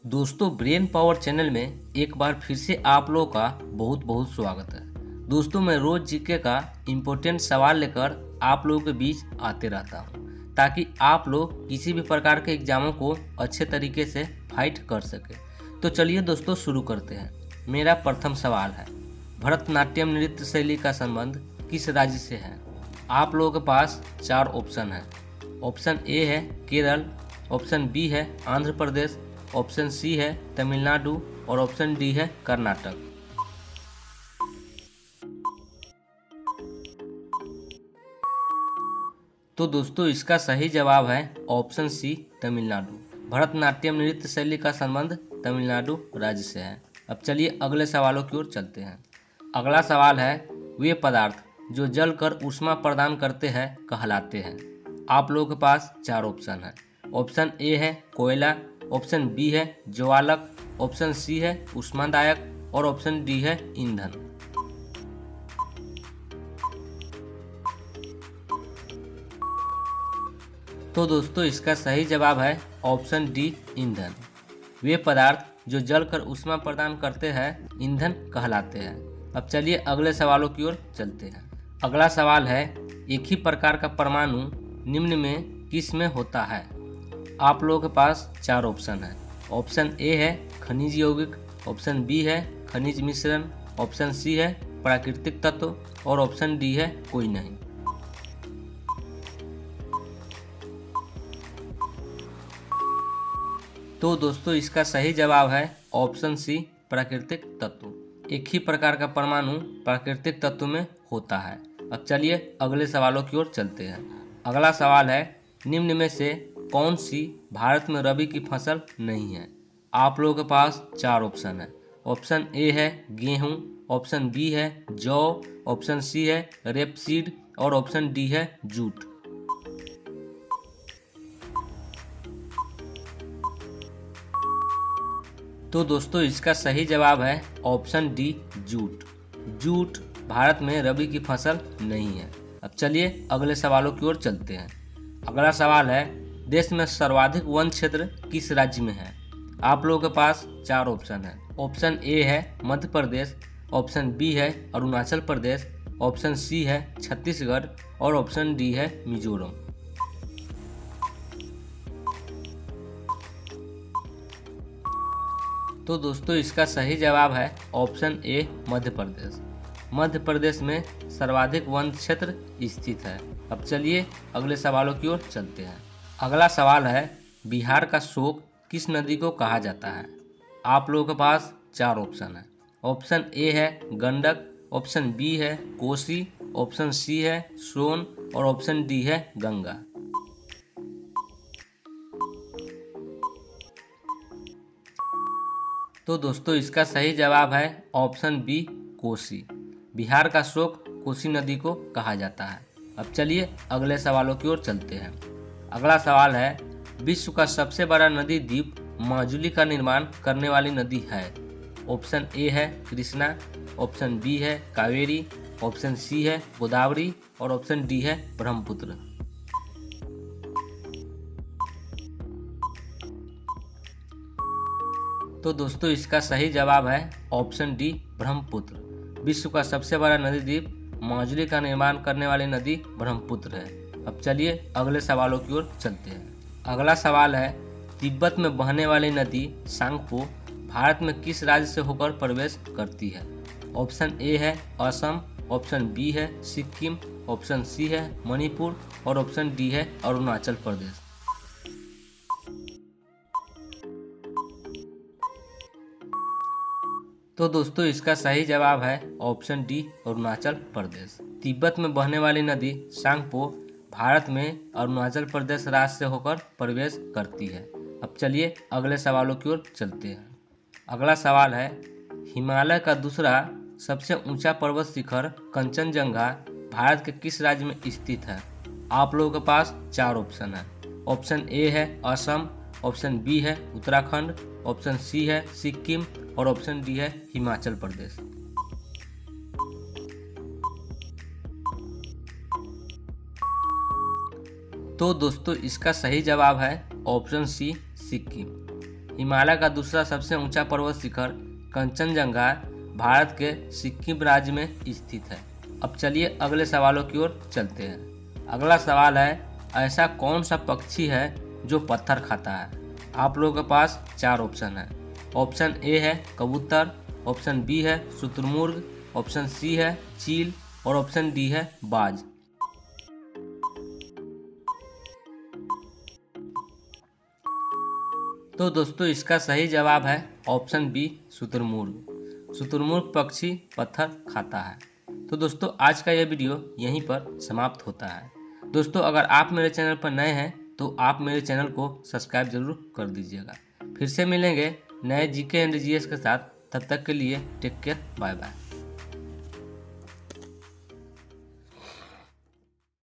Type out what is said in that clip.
दोस्तों, brain power channel में एक बार फिर से आप लोगों का बहुत बहुत स्वागत है। दोस्तों, मैं रोज जीके का इम्पोर्टेंट सवाल लेकर आप लोगों के बीच आते रहता हूं, ताकि आप लोग किसी भी प्रकार के एग्जामों को अच्छे तरीके से फाइट कर सके। तो चलिए दोस्तों, शुरू करते हैं। मेरा प्रथम सवाल है, भरतनाट्यम नृत्य शैली का संबंध किस राज्य से है? आप लोगों के पास 4 ऑप्शन है। ऑप्शन ए है केरल, ऑप्शन बी है आंध्र प्रदेश, ऑप्शन सी है तमिलनाडु और ऑप्शन डी है कर्नाटक। तो दोस्तों, इसका सही जवाब है ऑप्शन सी तमिलनाडु। भरतनाट्यम नृत्य शैली का संबंध तमिलनाडु राज्य से है। अब चलिए अगले सवालों की ओर चलते हैं। अगला सवाल है, वे पदार्थ जो जलकर ऊष्मा प्रदान करते हैं कहलाते हैं? आप लोगों के पास 4 ऑप्शन है। ऑप्शन ए है कोयला, ऑप्शन बी है ज्वालक, ऑप्शन सी है ऊष्मादायक और ऑप्शन डी है ईंधन। तो दोस्तों, इसका सही जवाब है ऑप्शन डी ईंधन। वे पदार्थ जो जलकर ऊष्मा प्रदान करते हैं ईंधन कहलाते हैं। अब चलिए अगले सवालों की ओर चलते हैं। अगला सवाल है, एक ही प्रकार का परमाणु निम्न में किस में होता है? आप लोगों के पास 4 ऑप्शन है। ऑप्शन ए है खनिज यौगिक, ऑप्शन बी है खनिज मिश्रण, ऑप्शन सी है प्राकृतिक तत्व और ऑप्शन डी है कोई नहीं। तो दोस्तों, इसका सही जवाब है ऑप्शन सी प्राकृतिक तत्व। एक ही प्रकार का परमाणु प्राकृतिक तत्व में होता है। अब चलिए अगले सवालों की ओर चलते हैं। अगला सवाल है, निम्न में से कौन सी भारत में रबी की फसल नहीं है? आप लोगों के पास 4 ऑप्शन है। ऑप्शन ए है गेहूं, ऑप्शन बी है जौ, ऑप्शन सी है रेपसीड और ऑप्शन डी है जूट। तो दोस्तों, इसका सही जवाब है option D jute. Jute Bharat में रबी की फसल नहीं है। अब चलिए अगले सवालों की ओर चलते हैं। अगला सवाल है, देश में सर्वाधिक वन क्षेत्र किस राज्य में है? आप लोगों के पास 4 ऑप्शन है। ऑप्शन ए है मध्य प्रदेश, ऑप्शन बी है अरुणाचल प्रदेश, ऑप्शन सी है छत्तीसगढ़ और ऑप्शन डी है मिजोरम। तो दोस्तों, इसका सही जवाब है ऑप्शन ए मध्य प्रदेश। मध्य प्रदेश में सर्वाधिक वन क्षेत्र स्थित है। अब चलिए अगले सवालों की ओर चलते हैं। अगला सवाल है, बिहार का शोक किस नदी को कहा जाता है? आप लोगों के पास 4 ऑप्शन है। ऑप्शन ए है गंडक, ऑप्शन बी है कोसी, ऑप्शन सी है सोन और ऑप्शन डी है गंगा। तो दोस्तों, इसका सही जवाब है ऑप्शन बी कोसी। बिहार का शोक कोसी नदी को कहा जाता है। अब चलिए अगले सवालों की ओर चलते हैं। अगला सवाल है, विश्व का सबसे बड़ा नदी द्वीप माजुली का निर्माण करने वाली नदी है? ऑप्शन ए है कृष्णा, ऑप्शन बी है कावेरी, ऑप्शन सी है गोदावरी और ऑप्शन डी है ब्रह्मपुत्र। तो दोस्तों, इसका सही जवाब है ऑप्शन डी ब्रह्मपुत्र। विश्व का सबसे बड़ा नदी द्वीप माजुली का निर्माण करने वाली नदी ब्रह्मपुत्र है। अब चलिए अगले सवालों की ओर चलते हैं। अगला सवाल है, तिब्बत में बहने वाली नदी सांगपो भारत में किस राज्य से होकर प्रवेश करती है? ऑप्शन ए है असम, ऑप्शन बी है सिक्किम, ऑप्शन सी है मणिपुर और ऑप्शन डी है अरुणाचल प्रदेश। तो दोस्तों, इसका सही जवाब है ऑप्शन डी अरुणाचल प्रदेश। तिब्बत में बहने वाली नदी सांगपो भारत में अरुणाचल प्रदेश राज्य से होकर प्रवेश करती है। अब चलिए अगले सवालों की ओर चलते हैं। अगला सवाल है, हिमालय का दूसरा सबसे ऊंचा पर्वत शिखर कंचनजंगा भारत के किस राज्य में स्थित है? आप लोगों के पास 4 ऑप्शन है। ऑप्शन ए है असम, ऑप्शन बी है उत्तराखंड, ऑप्शन सी है सिक्किम और ऑप्शन डी है हिमाचल प्रदेश। तो दोस्तों, इसका सही जवाब है ऑप्शन सी सिक्किम। हिमालय का दूसरा सबसे ऊंचा पर्वत शिखर कंचनजंगा भारत के सिक्किम राज्य में स्थित है। अब चलिए अगले सवालों की ओर चलते हैं। अगला सवाल है, ऐसा कौन सा पक्षी है जो पत्थर खाता है? आप लोगों के पास 4 ऑप्शन है। ऑप्शन ए है कबूतर, ऑप्शन बी है शुतुरमुर्ग, ऑप्शन सी है चील और ऑप्शन डी है बाज। तो दोस्तों इसका सही जवाब है ऑप्शन बी शुतुरमुर्ग। शुतुरमुर्ग पक्षी पत्थर खाता है। तो दोस्तों आज का यह वीडियो यहीं पर समाप्त होता है। दोस्तों अगर आप मेरे चैनल पर नए हैं तो आप मेरे चैनल को सब्सक्राइब जरूर कर दीजिएगा। फिर से मिलेंगे नए जीके एंड जीएस के साथ। तब तक के लिए टेक केयर, बाय बाय।